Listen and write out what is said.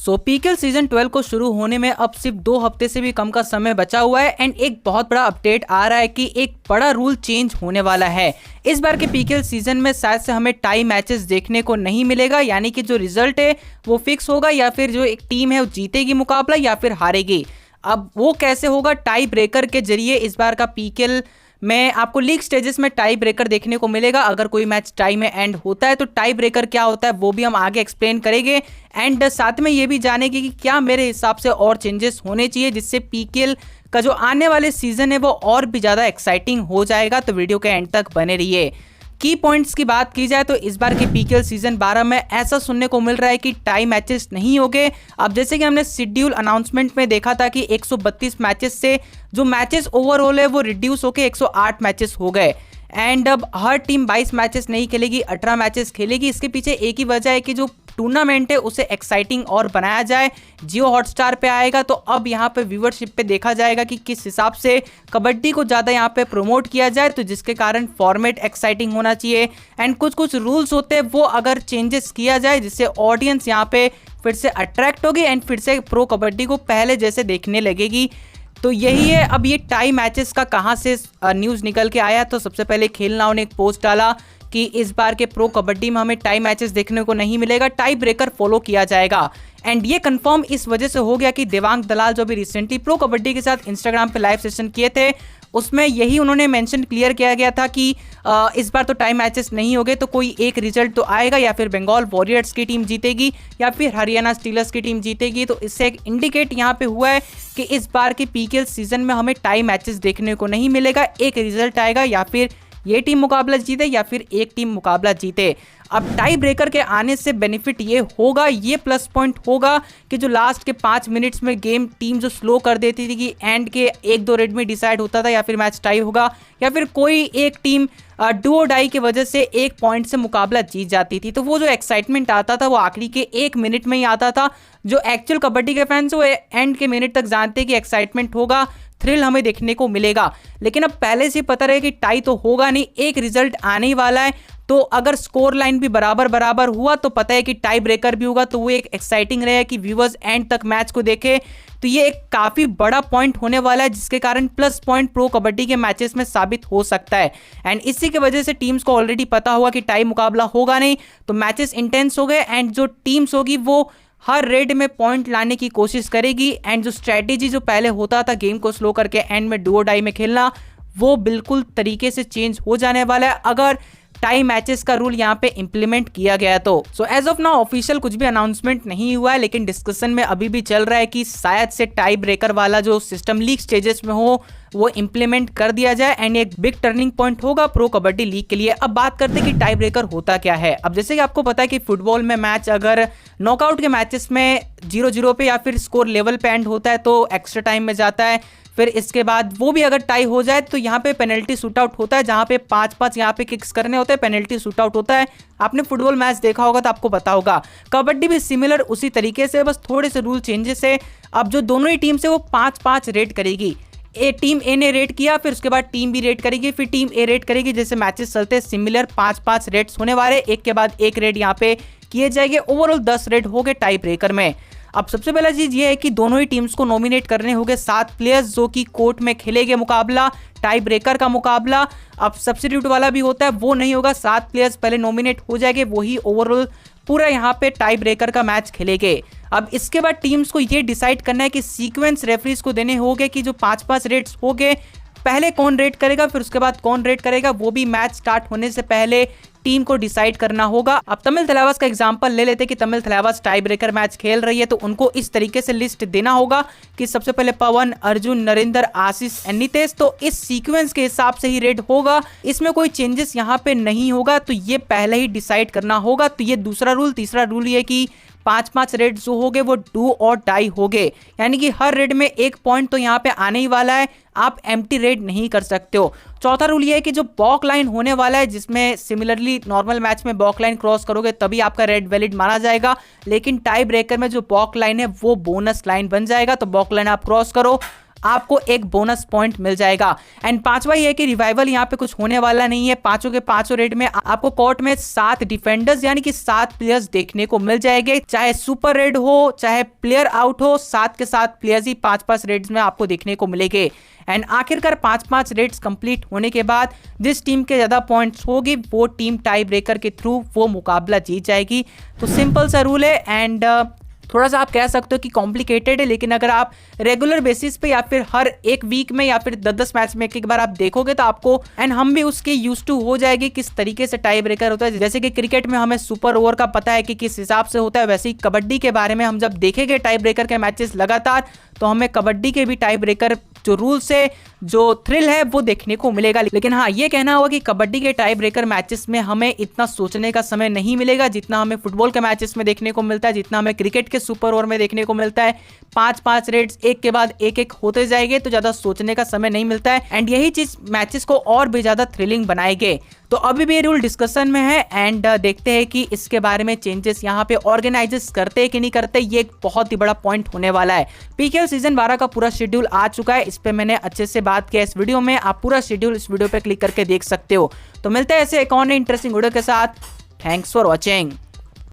सो PKL season 12 को शुरू होने में अब सिर्फ 2 हफ्ते से भी कम का समय बचा हुआ है एंड एक बहुत बड़ा अपडेट आ रहा है कि एक बड़ा रूल चेंज होने वाला है। इस बार के पीकेएल सीजन में शायद से हमें टाई मैचेस देखने को नहीं मिलेगा, यानी कि जो रिजल्ट है वो फिक्स होगा या फिर जो एक टीम है वो जीतेगी मुकाबला या फिर हारेगी। अब वो कैसे होगा? टाई ब्रेकर के जरिए इस बार का पीकेएल में आपको लीग स्टेजेस में टाई ब्रेकर देखने को मिलेगा। अगर कोई मैच टाई में एंड होता है तो टाई ब्रेकर क्या होता है वो भी हम आगे एक्सप्लेन करेंगे एंड साथ में ये भी जानेंगे कि क्या मेरे हिसाब से और चेंजेस होने चाहिए जिससे पीकेएल का जो आने वाले सीजन है वो और भी ज़्यादा एक्साइटिंग हो जाएगा। तो वीडियो के एंड तक बने रहिए। की पॉइंट्स की बात की जाए तो इस बार के पीकेएल सीजन 12 में ऐसा सुनने को मिल रहा है कि टाई मैचेस नहीं होंगे। अब जैसे कि हमने शेड्यूल अनाउंसमेंट में देखा था कि 132 मैचेस से जो मैचेस ओवरऑल है वो रिड्यूस होकर 108 मैचेस हो गए एंड अब हर टीम 22 मैचेस नहीं खेलेगी, 18 मैचेस खेलेगी। इसके पीछे एक ही वजह है कि जो टूर्नामेंट है उसे एक्साइटिंग और बनाया जाए। जियो हॉटस्टार पे आएगा तो अब यहाँ पे व्यूवरशिप पे देखा जाएगा कि किस हिसाब से कबड्डी को ज़्यादा यहाँ पे प्रमोट किया जाए, तो जिसके कारण फॉर्मेट एक्साइटिंग होना चाहिए एंड कुछ रूल्स होते हैं वो अगर चेंजेस किया जाए जिससे ऑडियंस यहाँ पे फिर से अट्रैक्ट होगी एंड फिर से प्रो कबड्डी को पहले जैसे देखने लगेगी। तो यही है। अब ये टाई मैचेस का कहाँ से न्यूज़ निकल के आया? तो सबसे पहले खेल नाउ ने एक पोस्ट डाला कि इस बार के प्रो कबड्डी में हमें टाई मैचेस देखने को नहीं मिलेगा, टाई ब्रेकर फॉलो किया जाएगा एंड ये कंफर्म इस वजह से हो गया कि देवांग दलाल जो भी रिसेंटली प्रो कबड्डी के साथ इंस्टाग्राम पे लाइव सेशन किए थे उसमें यही उन्होंने मेंशन क्लियर किया गया था कि इस बार तो टाई मैचेस नहीं होंगे, तो कोई एक रिजल्ट तो आएगा, या फिर बंगाल वॉरियर्स की टीम जीतेगी या फिर हरियाणा स्टीलर्स की टीम जीतेगी। तो इससे एक इंडिकेट यहाँ पे हुआ है कि इस बार के पीकेएल सीजन में हमें टाई मैचेस देखने को नहीं मिलेगा, एक रिजल्ट आएगा, या फिर ये टीम मुकाबला जीते या फिर एक टीम मुकाबला जीते। अब टाई ब्रेकर के आने से बेनिफिट ये होगा, ये प्लस पॉइंट होगा कि जो लास्ट के 5 मिनट्स में गेम टीम जो स्लो कर देती थी कि एंड के 1-2 रेड में डिसाइड होता था या फिर मैच टाई होगा या फिर कोई एक टीम डुओ डाई की वजह से 1 पॉइंट से मुकाबला जीत जाती थी, तो वो जो एक्साइटमेंट आता था वो आखिरी के 1 मिनट में ही आता था। जो एक्चुअल कबड्डी के फैंस वो एंड के मिनट तक जानते कि एक्साइटमेंट होगा, थ्रिल हमें देखने को मिलेगा। लेकिन अब पहले से पता रहे कि टाई तो होगा नहीं, एक रिजल्ट आने ही वाला है, तो अगर स्कोर लाइन भी बराबर हुआ तो पता है कि टाई ब्रेकर भी होगा, तो वो एक एक्साइटिंग रहेगा कि व्यूअर्स एंड तक मैच को देखे। तो ये एक काफ़ी बड़ा पॉइंट होने वाला है जिसके कारण प्लस पॉइंट प्रो कबड्डी के मैचेस में साबित हो सकता है एंड इसी की वजह से टीम्स को ऑलरेडी पता होगा कि टाई मुकाबला होगा नहीं, तो मैचेस इंटेंस हो गए एंड जो टीम्स होगी वो हर रेड में पॉइंट लाने की कोशिश करेगी एंड जो स्ट्रैटेजी जो पहले होता था गेम को स्लो करके एंड में डुओ डाई में खेलना वो बिल्कुल तरीके से चेंज हो जाने वाला है अगर टाई मैचेस का रूल यहाँ पे इंप्लीमेंट किया गया तो। So as of now official कुछ भी अनाउंसमेंट नहीं हुआ है, लेकिन डिस्कशन में अभी भी चल रहा है कि शायद से टाई ब्रेकर वाला जो सिस्टम लीग स्टेजेस में हो वो इंप्लीमेंट कर दिया जाए एंड एक बिग टर्निंग पॉइंट होगा प्रो कबड्डी लीग के लिए। अब बात करते हैं कि टाई ब्रेकर होता क्या है। अब जैसे कि आपको पता है कि फुटबॉल में मैच अगर नॉकआउट के मैचेस में 0-0 पे या फिर स्कोर लेवल पे एंड होता है तो एक्स्ट्रा टाइम में जाता है, फिर इसके बाद वो भी अगर टाई हो जाए तो यहाँ पे पेनल्टी शूट आउट होता है, जहाँ पे 5-5 यहाँ पे किक्स करने होते हैं, पेनल्टी शूट आउट होता है। आपने फुटबॉल मैच देखा होगा तो आपको पता होगा। कबड्डी भी सिमिलर उसी तरीके से, बस थोड़े से रूल चेंजेस है। अब जो दोनों ही टीम से वो 5-5 रेड करेगी, टीम ए ने रेड किया फिर उसके बाद टीम बी रेड करेगी, फिर टीम ए रेड करेगी, जैसे मैचेस चलते हैं सिमिलर 5-5 रेड्स होने वाले, एक के बाद एक रेड यहाँ पे किए जाएंगे। ओवरऑल 10 रेड हो गए टाई ब्रेकर में। अब सबसे पहला चीज ये है कि दोनों ही टीम्स को नॉमिनेट करने होंगे 7 प्लेयर्स जो कि कोर्ट में खेलेंगे मुकाबला, टाई ब्रेकर का मुकाबला। अब सब्स्टिट्यूट वाला भी होता है वो नहीं होगा, 7 प्लेयर्स पहले नॉमिनेट हो जाएंगे, वही ओवरऑल पूरा यहाँ पे टाई ब्रेकर का मैच खेलेंगे। अब इसके बाद टीम्स को ये डिसाइड करना है कि सीक्वेंस रेफरीज को देने होंगे कि जो 5-5 रेड्स हो गए पहले कौन रेड करेगा फिर उसके बाद कौन रेड करेगा, वो भी मैच स्टार्ट होने से पहले टीम को डिसाइड करना होगा। अब तमिल थलाइवास का एग्जांपल ले लेते कि Tamil Thalaivas tie breaker match खेल रही है, तो उनको इस तरीके से लिस्ट देना होगा कि सबसे पहले पवन, अर्जुन, नरेंद्र, आशीष एंड नितेश, तो इस सीक्वेंस के हिसाब से ही रेड होगा, इसमें कोई चेंजेस यहाँ पे नहीं होगा, तो ये पहले ही डिसाइड करना होगा। तो ये दूसरा रूल। तीसरा रूल ये कि 5-5 रेड जो हो गए वो डू और डाई हो गए, यानी कि हर रेड में 1 पॉइंट तो यहाँ पे आने ही वाला है, आप एम्प्टी रेड नहीं कर सकते हो। चौथा रूल ये है कि जो बॉक लाइन होने वाला है, जिसमें सिमिलरली नॉर्मल मैच में बॉक लाइन क्रॉस करोगे तभी आपका रेड वैलिड माना जाएगा, लेकिन टाई ब्रेकर में जो बॉक लाइन है वो बोनस लाइन बन जाएगा, तो बॉक लाइन आप क्रॉस करो आपको एक बोनस पॉइंट मिल जाएगा। एंड पांचवा ये है कि रिवाइवल यहाँ पे कुछ होने वाला नहीं है। पांचों के पांचों रेड में आपको कोर्ट में 7 डिफेंडर्स यानी कि 7 प्लेयर्स देखने को मिल जाएंगे, चाहे सुपर रेड हो चाहे प्लेयर आउट हो, 7 के 7 प्लेयर्स ही 5-5 रेड्स में आपको देखने को मिलेंगे। एंड आखिरकार 5-5 रेड्स कंप्लीट होने के बाद जिस टीम के ज्यादा पॉइंट्स होगी वो टीम टाई ब्रेकर के थ्रू वो मुकाबला जीत जाएगी। तो सिंपल सा रूल है। एंड थोड़ा सा आप कह सकते हो कि कॉम्प्लिकेटेड है, लेकिन अगर आप रेगुलर बेसिस पे या फिर हर एक वीक में या फिर 10-10 मैच में एक बार आप देखोगे तो आपको एंड हम भी उसके यूज टू हो जाएगी किस तरीके से टाई ब्रेकर होता है। जैसे कि क्रिकेट में हमें सुपर ओवर का पता है कि किस हिसाब से होता है, वैसे ही कबड्डी के बारे में हम जब देखेंगे टाई ब्रेकर के मैचेस लगातार तो हमें कबड्डी के भी टाई ब्रेकर जो रूल्स है, जो थ्रिल है वो देखने को मिलेगा। लेकिन हाँ, ये कहना होगा कि कबड्डी के टाई ब्रेकर मैचेस में हमें इतना सोचने का समय नहीं मिलेगा जितना हमें फुटबॉल के मैचेस में देखने को मिलता है, जितना हमें क्रिकेट के सुपर ओवर में देखने को मिलता है। 5-5 रेड्स एक के बाद एक होते जाएंगे तो ज्यादा सोचने का समय नहीं मिलता है। एंड यही चीज मैचेस को और भी ज्यादा थ्रिलिंग बनाएंगे। तो अभी भी ये रूल डिस्कशन में है एंड देखते हैं कि इसके बारे में चेंजेस यहाँ पे ऑर्गेनाइजर्स करते हैं कि नहीं करते। ये एक बहुत ही बड़ा पॉइंट होने वाला है। पीकेएल सीजन 12 का पूरा शेड्यूल आ चुका है, इस पे मैंने अच्छे से बात किया इस वीडियो में। आप पूरा शेड्यूल इस वीडियो पे क्लिक करके देख सकते हो। तो मिलते हैं ऐसे एक और इंटरेस्टिंग वीडियो के साथ। Thanks for watching.